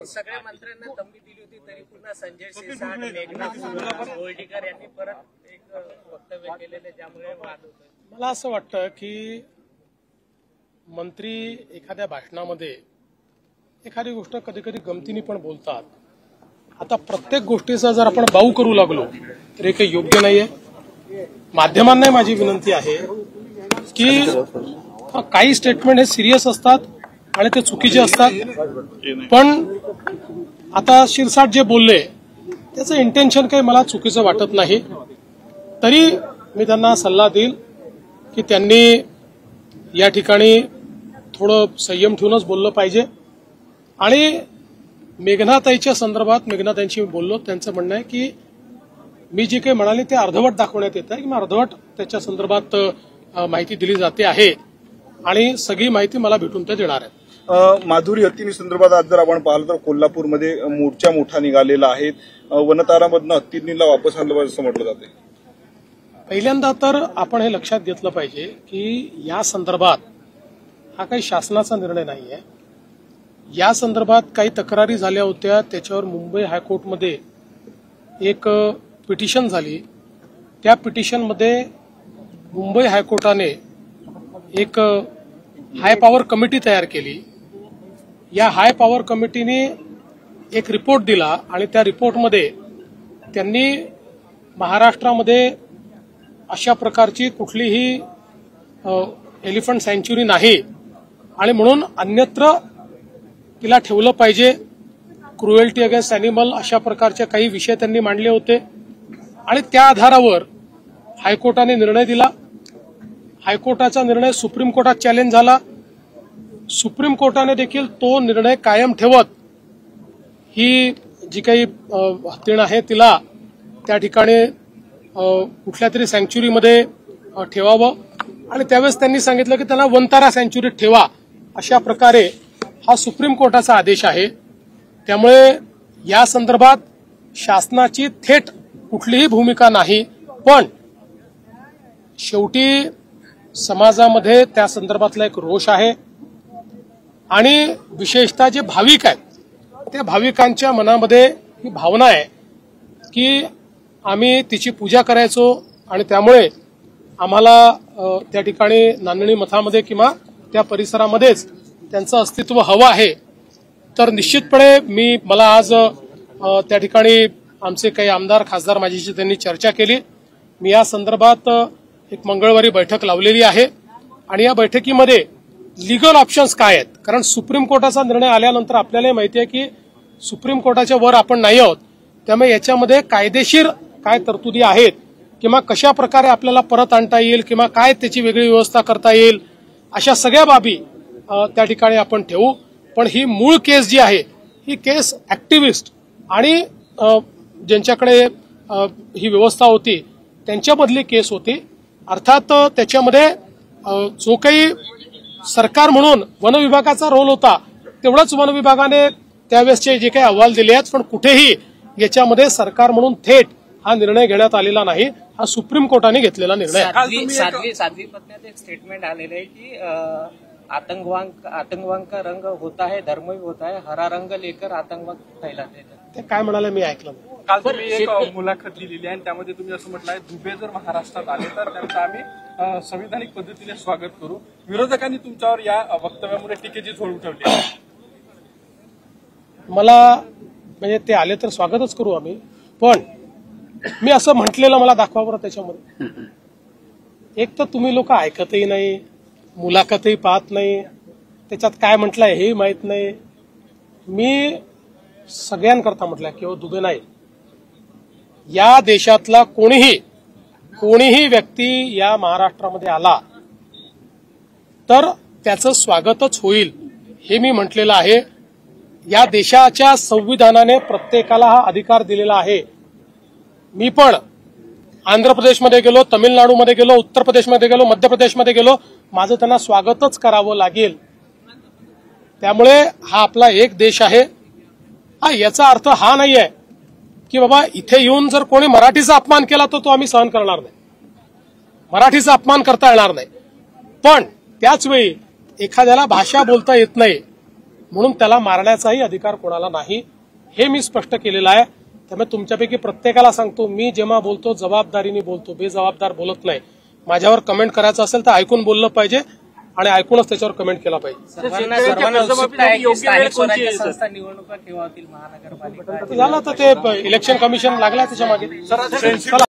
सगळ्या मंत्र्यांना तंबी दिली होती तरी पुन्हा संजय शिरसाट, मेघना गोल्डीकर यांनी परत एक वक्तव्य केलेले ज्यामुळे वाद होतोय. मला असं वाटतं की मंत्री एखाद्या भाषणामध्ये एखादी गोष्ट कधी कधी गमतीने पण बोलतात. आता प्रत्येक गोष्टीचा जर आपण बाऊ करू लागलो तर हे काही योग्य नाहीये. माध्यमांना माझी विनंती आहे की काही स्टेटमेंट हे सिरियस असतात आणि ते चुकीचे असतात. पण आता शिरसाट जे बोलले त्याचं इंटेन्शन काही मला चुकीचं वाटत नाही. तरी मी त्यांना सल्ला देईल की त्यांनी या ठिकाणी थोडं संयम ठेवूनच बोललं पाहिजे. आणि मेघनाताईच्या संदर्भात मेघनाताईंशी बोललो, त्यांचं म्हणणं आहे की मी जे काही म्हणाले ते अर्धवट दाखवण्यात येत आहे की अर्धवट त्याच्या संदर्भात माहिती दिली जाते आहे आणि सगळी माहिती मला भेटून ते देणार आहे. माधुरी हत्ती संदर्भात आज जर आपण पाहिलं तर कोल्हापूरमध्ये मोर्चा मोठा निघालेला आहे. वनतारामधनं हत्तींनीला वापस आणलं असं म्हटलं जाते. पहिल्यांदा तर आपण हे लक्षात घेतलं पाहिजे की या संदर्भात हा काही शासनाचा निर्णय नाही आहे. या संदर्भात काही तक्रारी झाल्या होत्या, त्याच्यावर मुंबई हायकोर्टमध्ये एक पिटिशन झाली. त्या पिटिशनमध्ये मुंबई हायकोर्टाने एक हाय पॉवर कमिटी तयार केली. या हाय पॉवर कमिटीने एक रिपोर्ट दिला आणि त्या रिपोर्टमध्ये त्यांनी महाराष्ट्रामध्ये अशा प्रकारची कुठलीही एलिफंट सँच्युरी नाही आणि म्हणून अन्यत्र तिला ठेवलं पाहिजे. क्रुएल्टी अगेन्स्ट अॅनिमल अशा प्रकारचे काही विषय त्यांनी मांडले होते आणि त्या आधारावर हायकोर्टाने निर्णय दिला. हायकोर्टाचा निर्णय सुप्रीम कोर्टात चॅलेंज झाला. सुप्रीम कोर्टाने देखील तो निर्णय कायम ठेवत ही जी काही हत्तीण आहे तिला त्या ठिकाणी कुठल्या तरी सँच्युरीमध्ये ठेवावं आणि त्यावेळेस त्यांनी सांगितलं की त्यांना वनतारा सँच्युरीत ठेवा. अशा प्रकारे हा सुप्रीम कोर्टाचा आदेश आहे. त्यामुळे या संदर्भात शासनाची थेट कुठलीही भूमिका नाही. पण शेवटी समाजामध्ये त्या संदर्भातला एक रोष आहे आणि विशेषतः जे भाविक आहेत त्या भाविकांच्या मनामध्ये ही भावना आहे की आम्ही तिची पूजा करायचो आणि त्यामुळे आम्हाला त्या ठिकाणी नांदणी मठामध्ये किंवा त्या परिसरामध्येच त्यांचं अस्तित्व हवं आहे. तर निश्चितपणे मला आज त्या ठिकाणी आमचे काही आमदार खासदार माझ्याशी त्यांनी चर्चा केली. मी या संदर्भात एक मंगळवारी बैठक लावलेली आहे आणि या बैठकीमध्ये लिगल ऑप्शन्स काय आहेत, कारण सुप्रीम कोर्टाचा निर्णय आल्यानंतर आपल्याला माहिती आहे की सुप्रीम कोर्टाच्या वर आपण नाही आहोत. त्यामुळे याच्यामध्ये कायदेशीर काय तरतुदी आहेत किंवा कशा प्रकारे आपल्याला परत आणता येईल किंवा काय त्याची वेगळी व्यवस्था करता येईल अशा सगळ्या बाबी त्या ठिकाणी आपण ठेवू. पण ही मूळ केस जी आहे ही केस ऍक्टिव्हिस्ट आणि ज्यांच्याकडे ही व्यवस्था होती त्यांच्यामधली केस होती. अर्थात त्याच्यामध्ये जो काही सरकार म्हणून वन विभागाचा रोल होता तेवढंच वन विभागाने त्यावेळेसचे जे काही अहवाल दिले आहेत. पण कुठेही याच्यामध्ये सरकार म्हणून थेट हा निर्णय घेण्यात आलेला नाही. हा सुप्रीम कोर्टाने घेतलेला निर्णय आहे. साध्वी पत्न्यात एक स्टेटमेंट आलेलं आहे की आतंकवाद का रंग होता है, धर्म भी होता है, हरा रंग लेकर आतंकवाद फैलाते हैं. ते काय म्हणाले मी ऐकलं. काल तुम्ही एक मुलाखत दिलेली आहे त्यामध्ये तुम्ही असं म्हटलंय दुबे जर महाराष्ट्रात आले तर त्यांचं आम्ही संविधानिक पद्धतीने स्वागत करू. विरोधकांनी तुमच्यावर या वक्तव्यामुळे टीकेची झोड उठवली. मला म्हणजे ते आले तर स्वागतच करू आम्ही. पण मी असं म्हटलेलं मला दाखवा बरं त्याच्यामध्ये. एक तर तुम्ही लोक ऐकतही नाही, मुलाखतही पाहत नाही, त्याच्यात काय म्हटलंय हेही माहित नाही. मी सगळ्यांकरता म्हटलंय केवळ दुबे नाही, या देशातला कोणीही व्यक्ती या महाराष्ट्रामध्ये आला तर त्याचं स्वागतच होईल हे मी म्हटलेलं आहे. या देशाच्या संविधानाने प्रत्येकाला हा अधिकार दिलेला आहे. मी पण आंध्र प्रदेशमध्ये गेलो, तमिळनाडूमध्ये गेलो, उत्तर प्रदेशमध्ये गेलो, मध्य प्रदेशमध्ये गेलो, माझं त्यांना स्वागतच करावं लागेल. त्यामुळे हा आपला एक देश आहे. याचा अर्थ हा नाहीये की बाबा इथे येऊन जर कोणी मराठीचा अपमान केला तर तो आम्ही सहन करणार नाही, मराठीचा अपमान करता येणार नाही. पण त्याच वेळी एखाद्याला भाषा बोलता येत नाही, म्हणून त्याला मारण्याचाही अधिकार कोणाला नाही, हे मी स्पष्ट केलेलं आहे. त्यामुळे तुमच्यापैकी प्रत्येकाला सांगतो, मी जेव्हा बोलतो जबाबदारीने बोलतो, बेजबाबदार बोलत नाही. माझ्यावर कमेंट करायचं असेल तर ऐकून बोललं पाहिजे आणि ऐकूनच त्याच्यावर कमेंट केला पाहिजे. सर्वांना उत्सुकता आहे की स्थानिक स्वराज्य संस्था निवडणुका केव्हा होतील महानगरपालिका. झालं तर ते इलेक्शन कमिशन लागलाय त्याच्या मागे. चला.